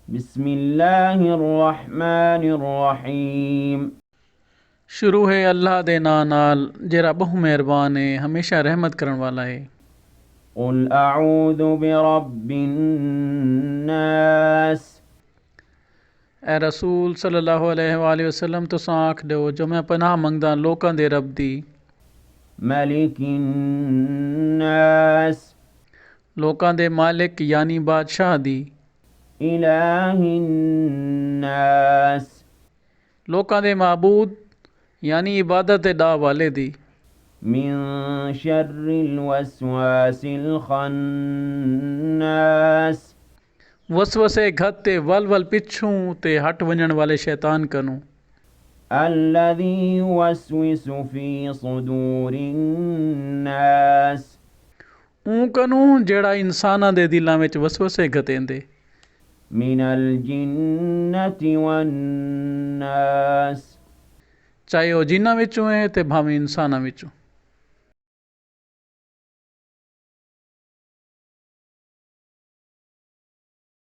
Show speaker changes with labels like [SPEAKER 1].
[SPEAKER 1] बिस्मिल्लाहिर्रहमानिर्रहीम।
[SPEAKER 2] शुरू है अल्लाह दे नां नाल जेड़ा बहु मेहरबान है हमेशा रहमत करन वाला है।
[SPEAKER 1] कुल अऊज़ु बिरब्बिन नास।
[SPEAKER 2] ए रसूल सल्लल्लाहु अलैहि वसल्लम तुसां आख दो जो मैं पनाह मंगदा लोकां दे रब दी,
[SPEAKER 1] मलिकिन नास।
[SPEAKER 2] लोकां दे मालिक यानी बादशाह दी,
[SPEAKER 1] इलाहिन नास।
[SPEAKER 2] लोकां दे माबूद यानी इबादत दे दा वाले दी।
[SPEAKER 1] मिन शर्रिल वस्वासिल खन्नास।
[SPEAKER 2] वसवसे घत ते वल वल पिछूं ते हट वञण वाले शैतान कनू।
[SPEAKER 1] अल्लज़ी युवस्विसु फी सुदूरिन नास।
[SPEAKER 2] ऊं कनू जेड़ा इंसानां दे दिलां विच वसवसे घतेंदे।
[SPEAKER 1] मिनल जिन्नति वन नास।
[SPEAKER 2] चाहे ओ जिन्हां विचों है ते भावें इंसानां विचों।